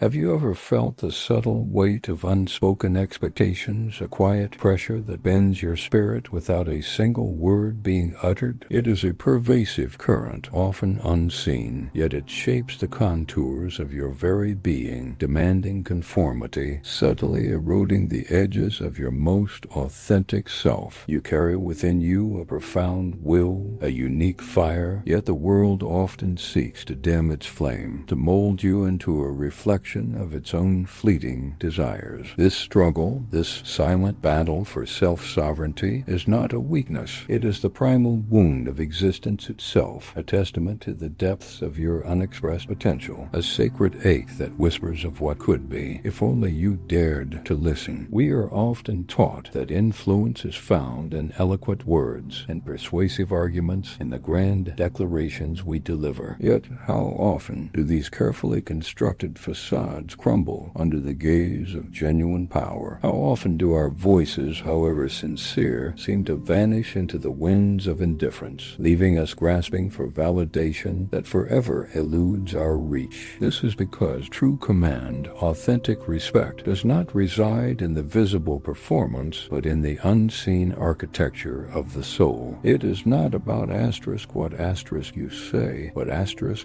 Have you ever felt the subtle weight of unspoken expectations, a quiet pressure that bends your spirit without a single word being uttered? It is a pervasive current, often unseen, yet it shapes the contours of your very being, demanding conformity, subtly eroding the edges of your most authentic self. You carry within you a profound will, a unique fire, yet the world often seeks to dim its flame, to mold you into a reflection of its own fleeting desires. This struggle, this silent battle for self-sovereignty, is not a weakness. It is the primal wound of existence itself, a testament to the depths of your unexpressed potential, a sacred ache that whispers of what could be, if only you dared to listen. We are often taught that influence is found in eloquent words, in persuasive arguments, in the grand declarations we deliver. Yet, how often do these carefully constructed facades crumble under the gaze of genuine power? How often do our voices, however sincere, seem to vanish into the winds of indifference, leaving us grasping for validation that forever eludes our reach? This is because true command, authentic respect, does not reside in the visible performance, but in the unseen architecture of the soul. It is not about what you say, but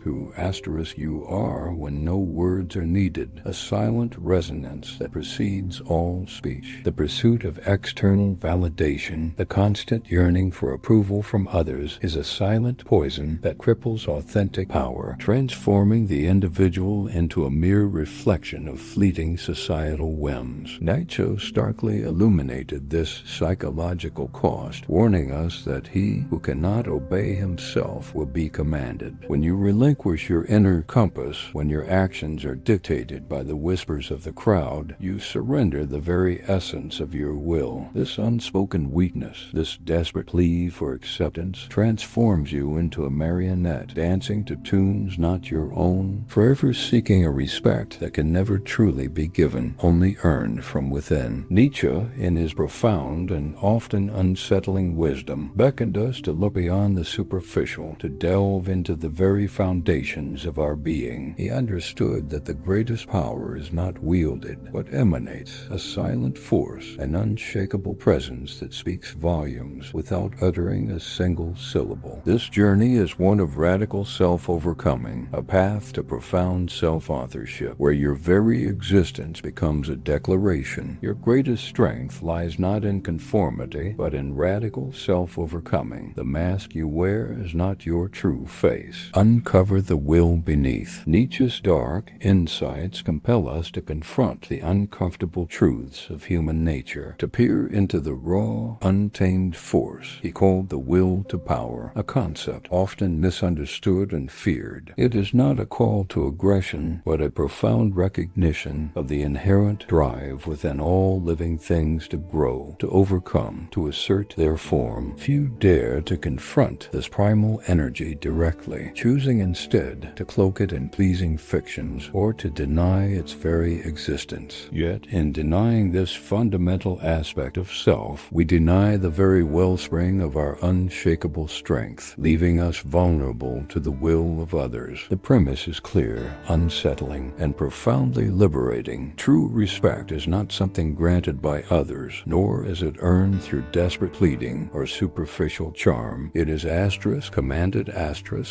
who you are when no words are needed, a silent resonance that precedes all speech. The pursuit of external validation, the constant yearning for approval from others, is a silent poison that cripples authentic power, transforming the individual into a mere reflection of fleeting societal whims. Nietzsche starkly illuminated this psychological cost, warning us that he who cannot obey himself will be commanded. When you relinquish your inner compass, when your actions are dictated by the whispers of the crowd, you surrender the very essence of your will. This unspoken weakness, this desperate plea for acceptance, transforms you into a marionette, dancing to tunes not your own, forever seeking a respect that can never truly be given, only earned from within. Nietzsche, in his profound and often unsettling wisdom, beckoned us to look beyond the superficial, to delve into the very foundations of our being. He understood that the greatest power is not wielded, but emanates, a silent force, an unshakable presence that speaks volumes without uttering a single syllable. This journey is one of radical self-overcoming, a path to profound self-authorship, where your very existence becomes a declaration. Your greatest strength lies not in conformity, but in radical self-overcoming. The mask you wear is not your true face. Uncover the will beneath. Nietzsche's dark insights compel us to confront the uncomfortable truths of human nature, to peer into the raw, untamed force he called the will to power, a concept often misunderstood and feared. It is not a call to aggression, but a profound recognition of the inherent drive within all living things to grow, to overcome, to assert their form. Few dare to confront this primal energy directly, choosing instead to cloak it in pleasing fictions or to deny its very existence. Yet, in denying this fundamental aspect of self, we deny the very wellspring of our unshakable strength, leaving us vulnerable to the will of others. The premise is clear, unsettling, and profoundly liberating. True respect is not something granted by others, nor is it earned through desperate pleading or superficial charm. It is commanded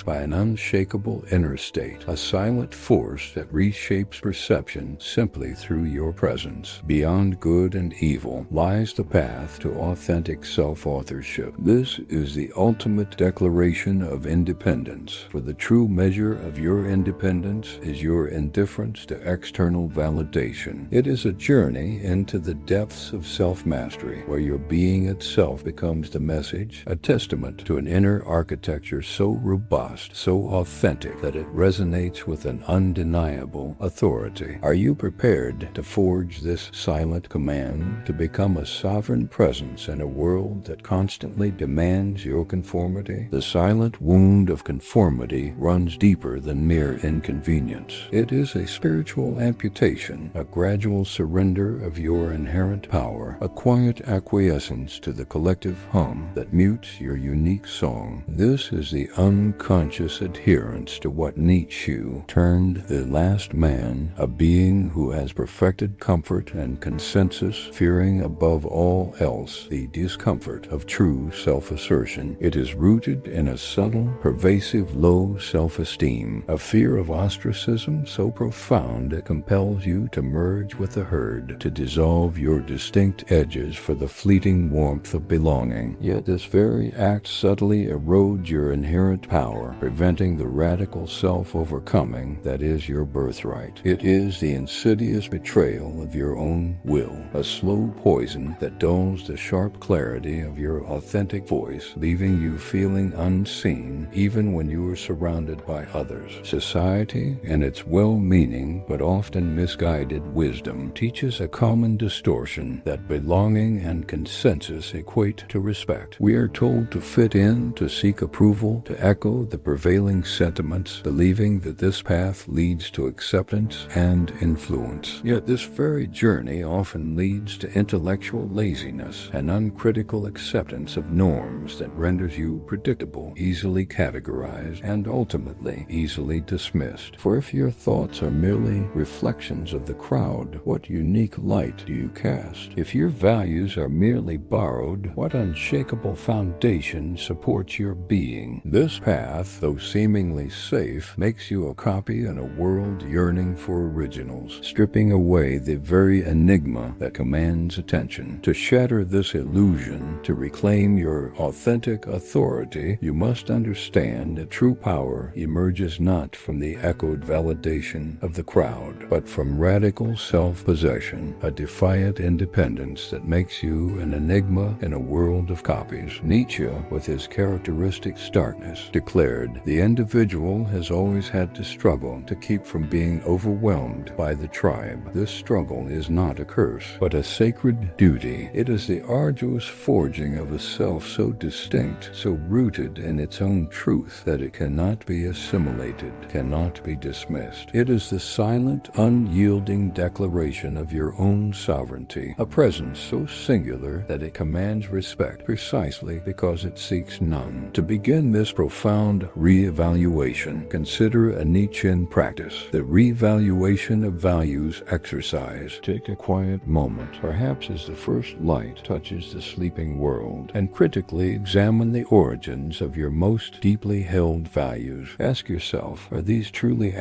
by an unshakable inner state, a silent force that reshapes perception simply through your presence. Beyond good and evil lies the path to authentic self-authorship. This is the ultimate declaration of independence, for the true measure of your independence is your indifference to external validation. It is a journey into the depths of self-mastery, where your being itself becomes the message, a testament to an inner architecture so robust, so authentic, that it resonates with an undeniable authority. Are you prepared to forge this silent command, to become a sovereign presence in a world that constantly demands your conformity? The silent wound of conformity runs deeper than mere inconvenience. It is a spiritual amputation, a gradual surrender of your inherent power, a quiet acquiescence to the collective hum that mutes your unique song. This is the unconscious adherence to what Nietzsche termed the last man man, a being who has perfected comfort and consensus, fearing above all else the discomfort of true self-assertion. It is rooted in a subtle, pervasive low self-esteem, a fear of ostracism so profound it compels you to merge with the herd, to dissolve your distinct edges for the fleeting warmth of belonging. Yet this very act subtly erodes your inherent power, preventing the radical self-overcoming that is your birthright. It is the insidious betrayal of your own will, a slow poison that dulls the sharp clarity of your authentic voice, leaving you feeling unseen even when you are surrounded by others. Society, in its well-meaning but often misguided wisdom, teaches a common distortion that belonging and consensus equate to respect. We are told to fit in, to seek approval, to echo the prevailing sentiments, believing that this path leads to acceptance and influence. Yet this very journey often leads to intellectual laziness and uncritical acceptance of norms that renders you predictable, easily categorized, and ultimately easily dismissed. For if your thoughts are merely reflections of the crowd, what unique light do you cast? If your values are merely borrowed, what unshakable foundation supports your being? This path, though seemingly safe, makes you a copy in a world yearning for originals, stripping away the very enigma that commands attention. To shatter this illusion, to reclaim your authentic authority, you must understand that true power emerges not from the echoed validation of the crowd, but from radical self-possession, a defiant independence that makes you an enigma in a world of copies. Nietzsche, with his characteristic starkness, declared, "The individual has always had to struggle to keep from being overwhelmed by the tribe. This struggle is not a curse, but a sacred duty. It is the arduous forging of a self so distinct, so rooted in its own truth, that it cannot be assimilated, cannot be dismissed. It is the silent, unyielding declaration of your own sovereignty, a presence so singular that it commands respect precisely because it seeks none." To begin this profound re-evaluation, consider a Nietzschean practice, the re-evaluation of values exercise. Take a quiet moment, perhaps as the first light touches the sleeping world, and critically examine the origins of your most deeply held values. Ask yourself, are these truly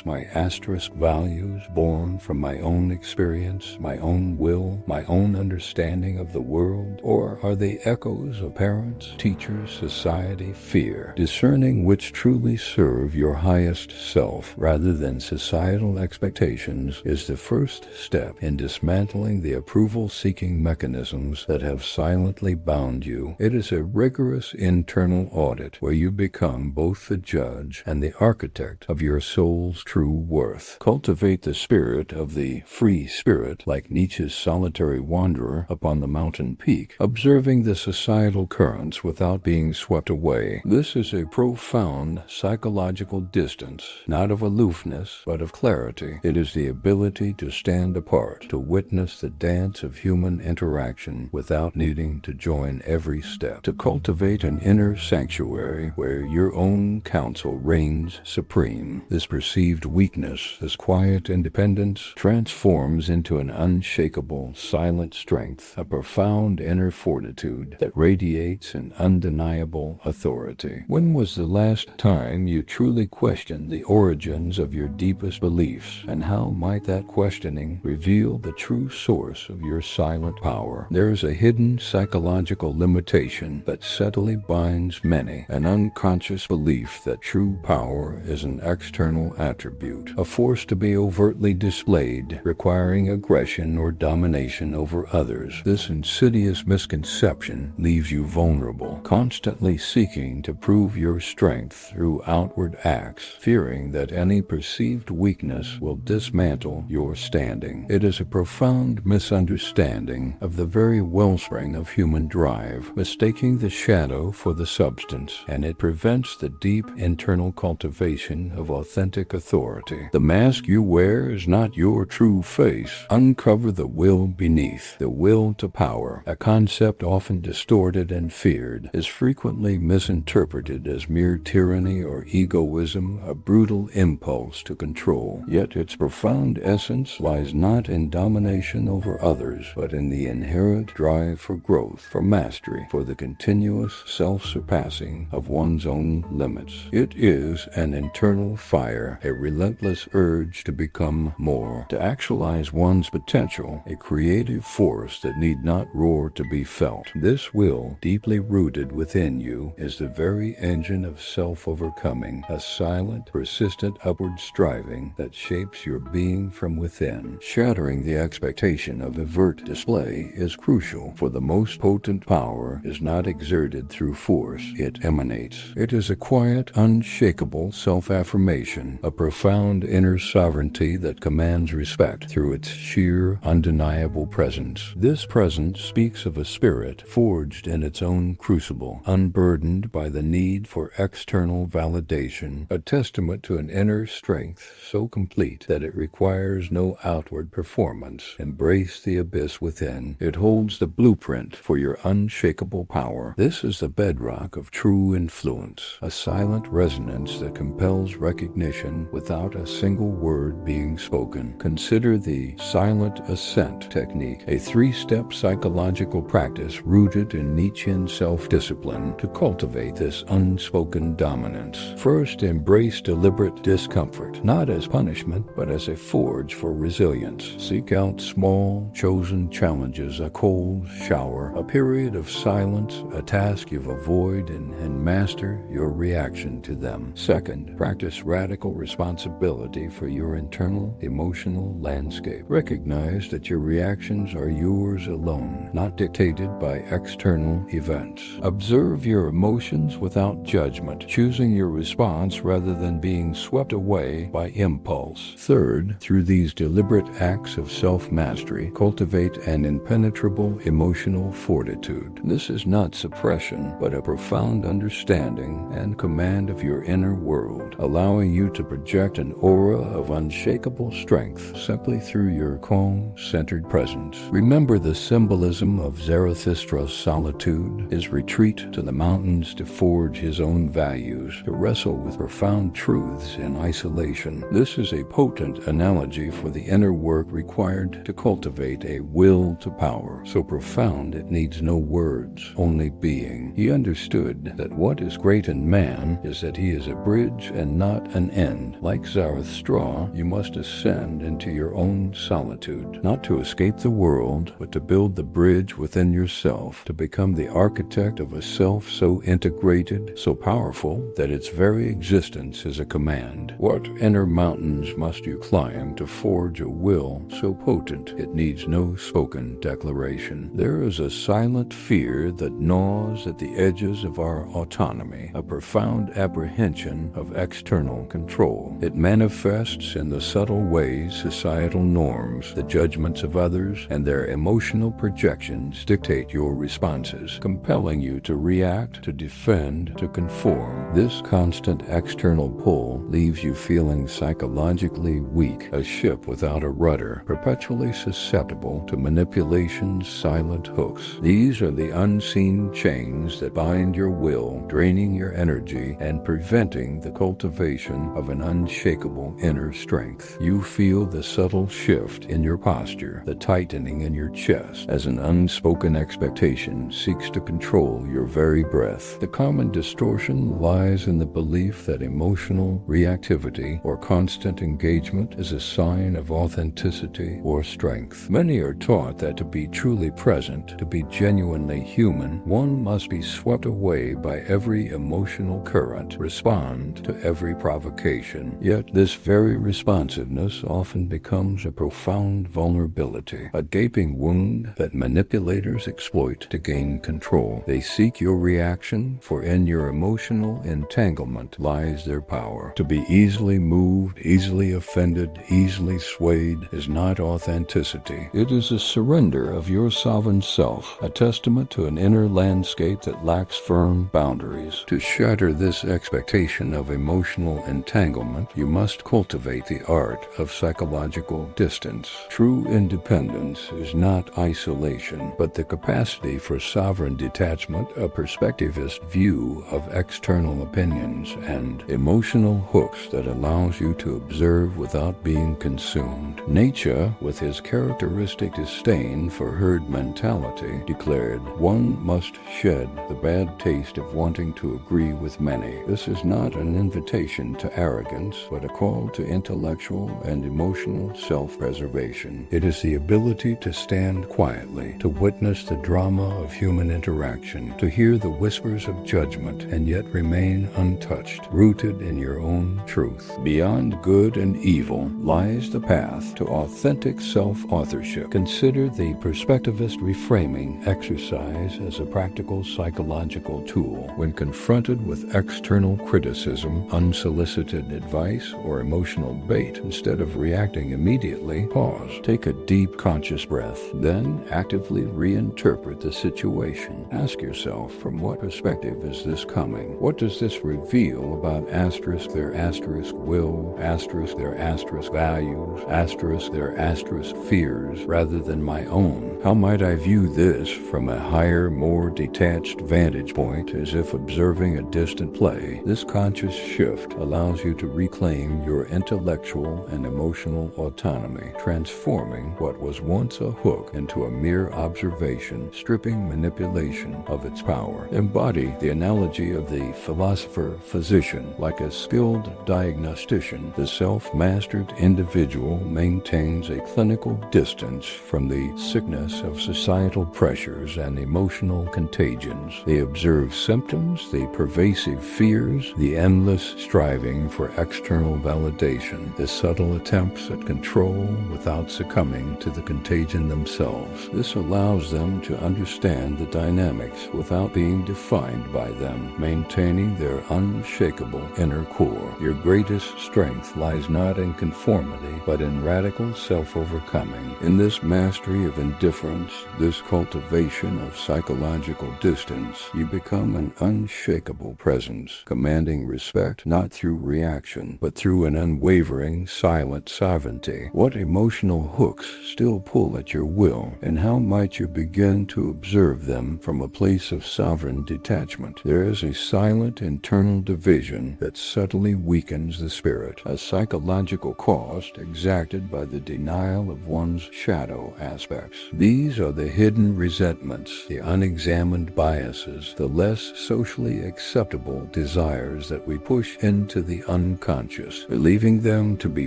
my asterisk values, born from my own experience, my own will, my own understanding of the world? Or are they echoes of parents, teachers, society, fear? Discerning which truly serve your highest self rather than societal expectations is the first step in dismantling the approval-seeking mechanisms that have silently bound you. It is a rigorous internal audit where you become both the judge and the architect of your soul's true worth. Cultivate the spirit of the free spirit like Nietzsche's solitary wanderer upon the mountain peak, observing the societal currents without being swept away. This is a profound psychological distance, not of aloofness, but of clarity. It is the ability to stand apart, to witness the dance of human interaction without needing to join every step, to cultivate an inner sanctuary where your own counsel reigns supreme. This perceived weakness, this quiet independence, transforms into an unshakable, silent strength, a profound inner fortitude that radiates an undeniable authority. When was the last time you truly questioned the origins of your deepest beliefs, and how might that questioning reveal the true source of your silent power? There is a hidden psychological limitation that subtly binds many, an unconscious belief that true power is an external attribute, a force to be overtly displayed, requiring aggression or domination over others. This insidious misconception leaves you vulnerable, constantly seeking to prove your strength through outward acts, fearing that any perceived weakness will dismantle your standing. It is a profound misunderstanding of the very wellspring of human drive, mistaking the shadow for the substance, and it prevents the deep internal cultivation of authentic authority. The mask you wear is not your true face. Uncover the will beneath, the will to power, a concept often distorted and feared, is frequently misinterpreted as mere tyranny or egoism, a brutal impulse to control control. Yet its profound essence lies not in domination over others, but in the inherent drive for growth, for mastery, for the continuous self-surpassing of one's own limits. It is an internal fire, a relentless urge to become more, to actualize one's potential, a creative force that need not roar to be felt. This will, deeply rooted within you, is the very engine of self-overcoming, a silent, persistent upward striving that shapes your being from within. Shattering the expectation of overt display is crucial, for the most potent power is not exerted through force, it emanates. It is a quiet, unshakable self-affirmation, a profound inner sovereignty that commands respect through its sheer, undeniable presence. This presence speaks of a spirit forged in its own crucible, unburdened by the need for external validation, a testament to an inner strength so complete that it requires no outward performance. Embrace the abyss within. It holds the blueprint for your unshakable power. This is the bedrock of true influence, a silent resonance that compels recognition without a single word being spoken. Consider the silent ascent technique, a three-step psychological practice rooted in Nietzschean self-discipline to cultivate this unspoken dominance. First, embrace deliberate discomfort, not as punishment, but as a forge for resilience. Seek out small, chosen challenges, a cold shower, a period of silence, a task you've avoided, and master your reaction to them. Second, practice radical responsibility for your internal emotional landscape. Recognize that your reactions are yours alone, not dictated by external events. Observe your emotions without judgment, choosing your response rather than being swept away by impulse. Third, through these deliberate acts of self-mastery, cultivate an impenetrable emotional fortitude. This is not suppression, but a profound understanding and command of your inner world, allowing you to project an aura of unshakable strength simply through your calm, centered presence. Remember the symbolism of Zarathustra's solitude, his retreat to the mountains to forge his own values, to wrestle with profound truths in isolation. This is a potent analogy for the inner work required to cultivate a will to power, so profound it needs no words, only being. He understood that what is great in man is that he is a bridge and not an end. Like Zarathustra, you must ascend into your own solitude, not to escape the world, but to build the bridge within yourself, to become the architect of a self so integrated, so powerful, that its very existence is a command. What inner mountains must you climb to forge a will so potent it needs no spoken declaration? There is a silent fear that gnaws at the edges of our autonomy, a profound apprehension of external control. It manifests in the subtle ways societal norms, the judgments of others, and their emotional projections dictate your responses, compelling you to react, to defend, to conform. This constant external pull leaves you feeling psychologically weak, a ship without a rudder, perpetually susceptible to manipulation's silent hooks. These are the unseen chains that bind your will, draining your energy and preventing the cultivation of an unshakable inner strength. You feel the subtle shift in your posture, the tightening in your chest, as an unspoken expectation seeks to control your very breath. The common distortion lies in the belief that emotional reactivity or constant engagement is a sign of authenticity or strength. Many are taught that to be truly present, to be genuinely human, one must be swept away by every emotional current, respond to every provocation. Yet this very responsiveness often becomes a profound vulnerability, a gaping wound that manipulators exploit to gain control. They seek your reaction, for in your emotional entanglement lies their power. To be easily moved, easily offended, easily swayed is not authenticity. It is a surrender of your sovereign self, a testament to an inner landscape that lacks firm boundaries. To shatter this expectation of emotional entanglement, you must cultivate the art of psychological distance. True independence is not isolation, but the capacity for sovereign detachment, a perspectivist view of external opinions, and emotional hooks that allows you to observe without being consumed. Nietzsche, with his characteristic disdain for herd mentality, declared, "One must shed the bad taste of wanting to agree with many." This is not an invitation to arrogance, but a call to intellectual and emotional self-preservation. It is the ability to stand quietly, to witness the drama of human interaction, to hear the whispers of judgment, and yet remain untouched, rooted in your own truth. Beyond good and evil lies the path to authentic self-authorship. Consider the perspectivist reframing exercise as a practical psychological tool. When confronted with external criticism, unsolicited advice, or emotional bait, instead of reacting immediately, pause. Take a deep conscious breath. Then actively reinterpret the situation. Ask yourself, from what perspective is this coming? What does this reveal about asterisk their asterisk will, asterisk their asterisk values, asterisk their asterisk fears, rather than my own? How might I view this from a higher, more detached vantage point, as if observing a distant play? This conscious shift allows you to reclaim your intellectual and emotional autonomy, transforming what was once a hook into a mere observation, stripping manipulation of its power. Embody the analogy of the philosopher-physician. Like a skilled diagnostician, the self-mastered individual maintains a clinical distance from the sickness of societal pressures and emotional contagions. They observe symptoms, the pervasive fears, the endless striving for external validation, the subtle attempts at control without succumbing to the contagion themselves. This allows them to understand the dynamics without being defined by them, maintaining their unshakable inner core. Your greatest strength lies not in conformity, but in radical self-overcoming. In this mastery of indifference, this cultivation of psychological distance, you become an unshakable presence, commanding respect not through reaction, but through an unwavering, silent sovereignty. What emotional hooks still pull at your will, and how might you begin to observe them from a place of sovereign detachment? There is a silent internal division that subtly weakens the spirit, a psychological cost exacted by the denial of one's shadow aspects. These are the hidden resentments, the unexamined biases, the less socially acceptable desires that we push into the unconscious, believing them to be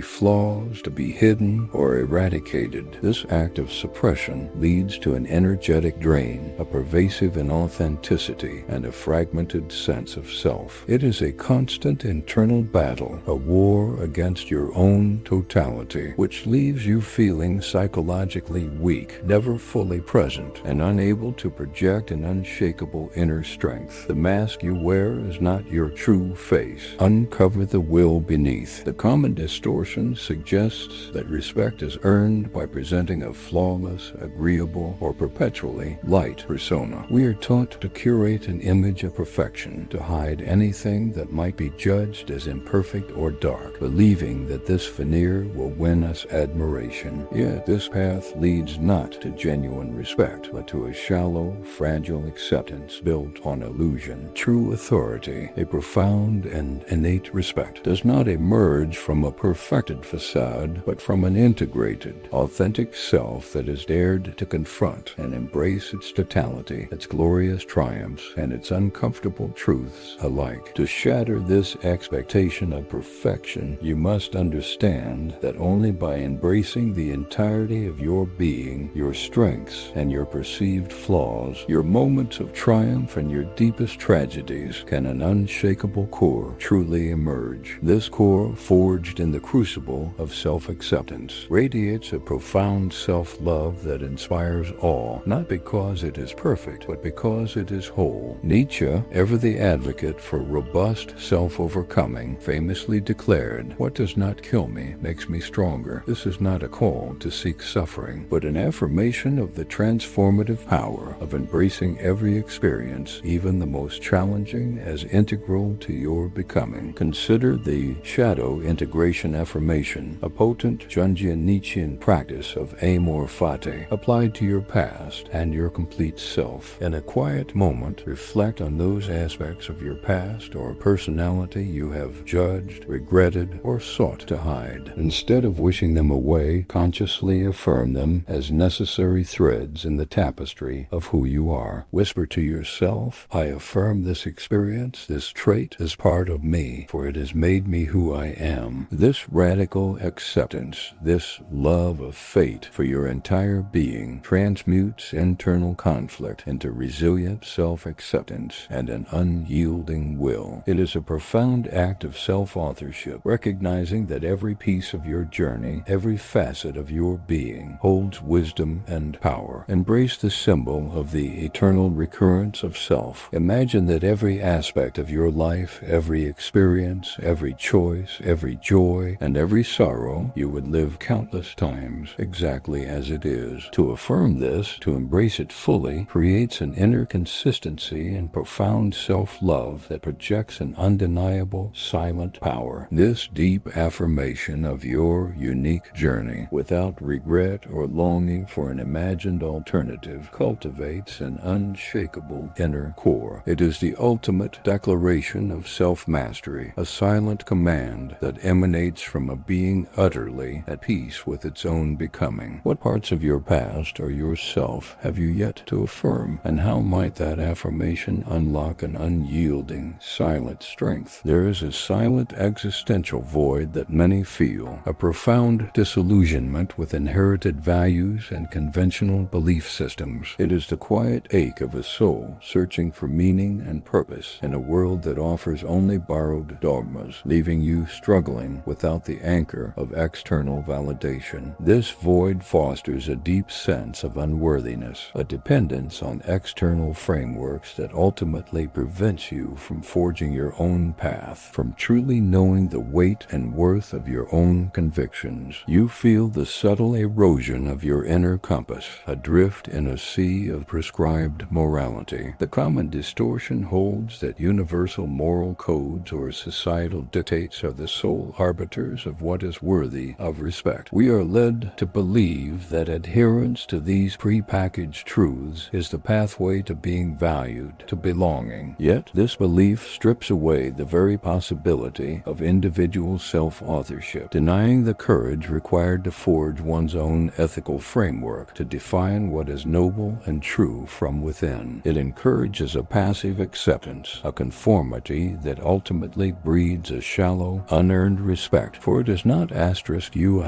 flaws, to be hidden or eradicated. This act of suppression leads to an energetic drain, a pervasive inauthenticity, and a fragmented sense of self. It is a constant internal battle, a war against your own totality, which leaves you feeling psychologically weak, never fully present, and unable to project an unshakable inner strength. The mask you wear is not your true face. Uncover the will beneath. The common distortion suggests that respect is earned by presenting a flawless, agreeable, or perpetually light persona. We are taught to curate an image of perfection, to hide anything that might be judged as imperfect or dark, believing that this veneer will win us admiration. Yet this path leads not to genuine respect, but to a shallow, fragile acceptance built on illusion. True authority, a profound and innate respect, does not emerge from a perfected facade, but from an integrated, authentic self that has dared to confront and embrace its totality, its glorious triumphs, and its uncomfortable truths alike. To shatter this expectation of perfection, you must understand that only by embracing the entirety of your being, your strengths and your perceived flaws, your moments of triumph and your deepest tragedies, can an unshakable core truly emerge. This core, forged in the crucible of self-acceptance, radiates a profound self-love that inspires awe, not because it is perfect, but because it is whole. Nietzsche, ever the advocate for robust self-overcoming, famously declared, "What does not kill me makes me stronger." This is not a call to seek suffering, but an affirmation of the transformative power of embracing every experience, even the most challenging, as integral to your becoming. Consider the shadow integration affirmation, a potent Jungian Nietzschean practice of amor fati, applied to your past and your complete self. In a quiet moment, reflect on those aspects of your past or personality you have judged, regretted, dreaded or sought to hide. Instead of wishing them away, consciously affirm them as necessary threads in the tapestry of who you are. Whisper to yourself, I affirm this experience, this trait as part of me, for it has made me who I am. This radical acceptance, this love of fate for your entire being, transmutes internal conflict into resilient self-acceptance and an unyielding will. It is a profound act of self-authorship, recognizing that every piece of your journey, every facet of your being, holds wisdom and power. Embrace the symbol of the eternal recurrence of self. Imagine that every aspect of your life, every experience, every choice, every joy, and every sorrow you would live countless times exactly as it is. To affirm this, to embrace it fully, creates an inner consistency and profound self-love that projects an undeniable, silent power. This deep affirmation of your unique journey, without regret or longing for an imagined alternative, cultivates an unshakable inner core. It is the ultimate declaration of self-mastery, a silent command that emanates from a being utterly at peace with its own becoming. What parts of your past or yourself have you yet to affirm, and how might that affirmation unlock an unyielding, silent strength? There is a silent existential void that many feel, a profound disillusionment with inherited values and conventional belief systems. It is the quiet ache of a soul searching for meaning and purpose in a world that offers only borrowed dogmas, leaving you struggling without the anchor of external validation. This void fosters a deep sense of unworthiness, a dependence on external frameworks that ultimately prevents you from forging your own path, from truly knowing the weight and worth of your own convictions. You feel the subtle erosion of your inner compass, adrift in a sea of prescribed morality. The common distortion holds that universal moral codes or societal dictates are the sole arbiters of what is worthy of respect. We are led to believe that adherence to these prepackaged truths is the pathway to being valued, to belonging. Yet, this belief strips away the very possibility of individual self-authorship, denying the courage required to forge one's own ethical framework, to define what is noble and true from within. It encourages a passive acceptance, a conformity that ultimately breeds a shallow, unearned respect, for it is not you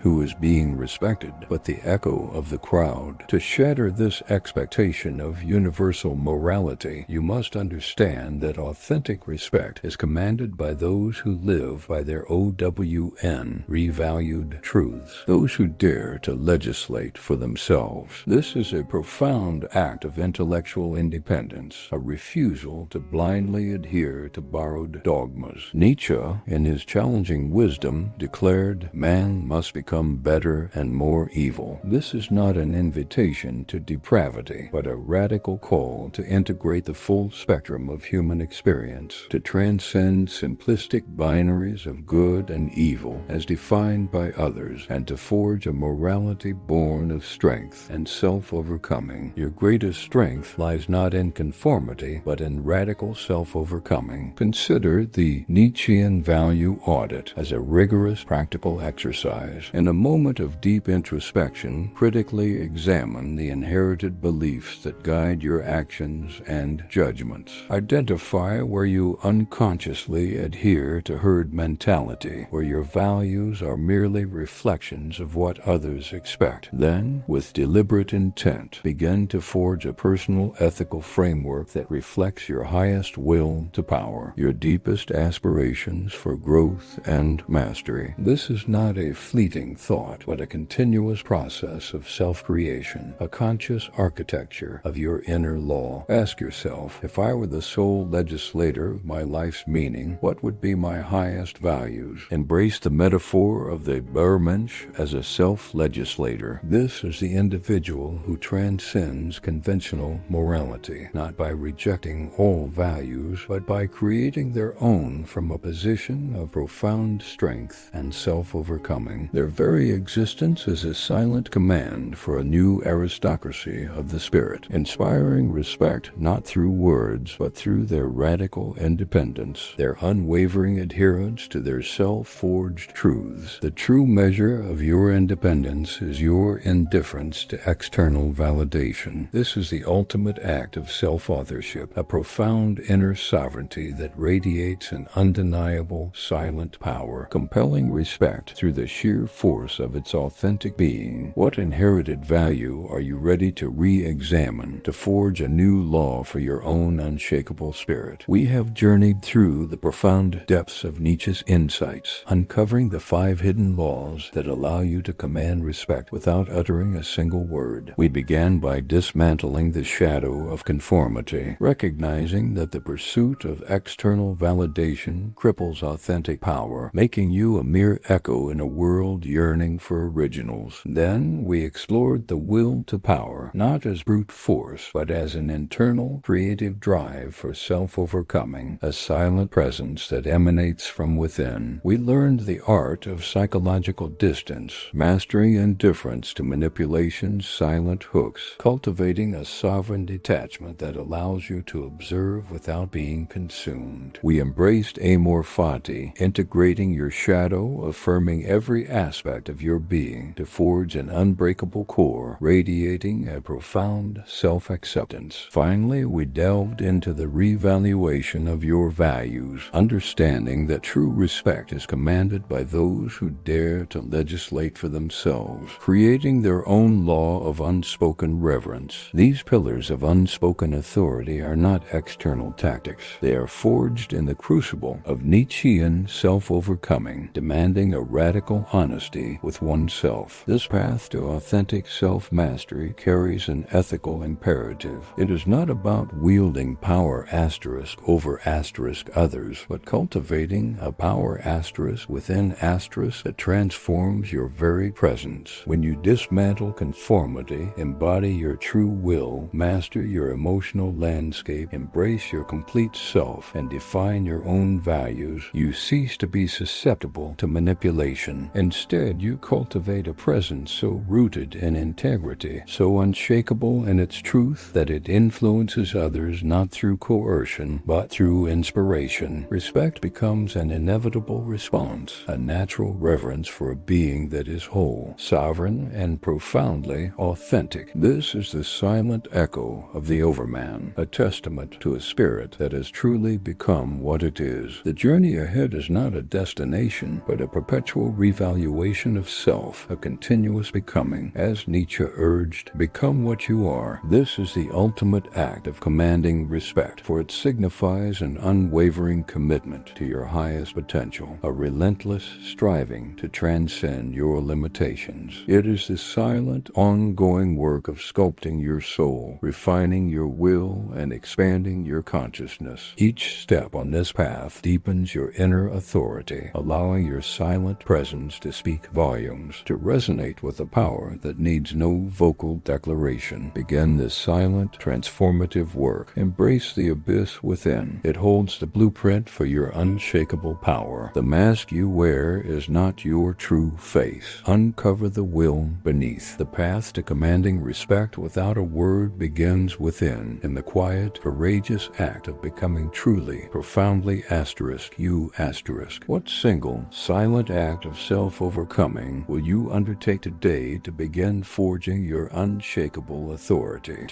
who is being respected, but the echo of the crowd. To shatter this expectation of universal morality, you must understand that authentic respect is commanded by those who live by their OWN, revalued truths, those who dare to legislate for themselves. This is a profound act of intellectual independence, a refusal to blindly adhere to borrowed dogmas. Nietzsche, in his challenging wisdom, declared, man must become better and more evil. This is not an invitation to depravity, but a radical call to integrate the full spectrum of human experience, to transcend simplistic binaries of good and evil as defined by others, and to forge a morality born of strength and self-overcoming. Your greatest strength lies not in conformity, but in radical self-overcoming. Consider the Nietzschean value audit as a rigorous practical exercise. In a moment of deep introspection, critically examine the inherited beliefs that guide your actions and judgments. Identify where you unconsciously adhere to herd mentality, where your values are merely reflections of what others expect. Then, with deliberate intent, begin to forge a personal ethical framework that reflects your highest will to power, your deepest aspirations for growth and mastery. This is not a fleeting thought, but a continuous process of self-creation, a conscious architecture of your inner law. Ask yourself, if I were the sole legislator of my life's meaning, what would be my highest values? Embrace the metaphor of the Mensch as a self-legislator. This is the individual who transcends conventional morality, not by rejecting all values, but by creating their own from a position of profound strength and self-overcoming. Their very existence is a silent command for a new aristocracy of the spirit, inspiring respect not through words, but through their radical independence, their unwavering adherence adherence to their self-forged truths. The true measure of your independence is your indifference to external validation. This is the ultimate act of self-authorship, a profound inner sovereignty that radiates an undeniable, silent power, compelling respect through the sheer force of its authentic being. What inherited value are you ready to re-examine, to forge a new law for your own unshakable spirit? We have journeyed through the profound depths of Nietzsche's insights, uncovering the 5 hidden laws that allow you to command respect without uttering a single word. We began by dismantling the shadow of conformity, recognizing that the pursuit of external validation cripples authentic power, making you a mere echo in a world yearning for originals. Then we explored the will to power, not as brute force, but as an internal, creative drive for self-overcoming, a silent presence that emanates from within. We learned the art of psychological distance, mastering indifference to manipulation's silent hooks, cultivating a sovereign detachment that allows you to observe without being consumed. We embraced amor fati, integrating your shadow, affirming every aspect of your being to forge an unbreakable core, radiating a profound self-acceptance. Finally, we delved into the revaluation of your values, understanding that true respect is commanded by those who dare to legislate for themselves, creating their own law of unspoken reverence. These pillars of unspoken authority are not external tactics. They are forged in the crucible of Nietzschean self-overcoming, demanding a radical honesty with oneself. This path to authentic self-mastery carries an ethical imperative. It is not about wielding power asterisk over asterisk others, but cultivating a power asterisk within asterisk that transforms your very presence. When you dismantle conformity, embody your true will, master your emotional landscape, embrace your complete self, and define your own values, you cease to be susceptible to manipulation. Instead, you cultivate a presence so rooted in integrity, so unshakable in its truth that it influences others not through coercion, but through inspiration. Respect becomes an inevitable response, a natural reverence for a being that is whole, sovereign, and profoundly authentic. This is the silent echo of the Overman, a testament to a spirit that has truly become what it is. The journey ahead is not a destination, but a perpetual revaluation of self, a continuous becoming. As Nietzsche urged, become what you are. This is the ultimate act of commanding respect, for it signifies an unwavering commitment to your highest potential, a relentless striving to transcend your limitations. It is the silent, ongoing work of sculpting your soul, refining your will, and expanding your consciousness. Each step on this path deepens your inner authority, allowing your silent presence to speak volumes, to resonate with a power that needs no vocal declaration. Begin this silent, transformative work. Embrace the abyss within. It holds the blueprint for your unshakable power. The mask you wear is not your true face. Uncover the will beneath. The path to commanding respect without a word begins within, in the quiet, courageous act of becoming truly, profoundly asterisk you asterisk. What single, silent act of self-overcoming will you undertake today to begin forging your unshakable authority?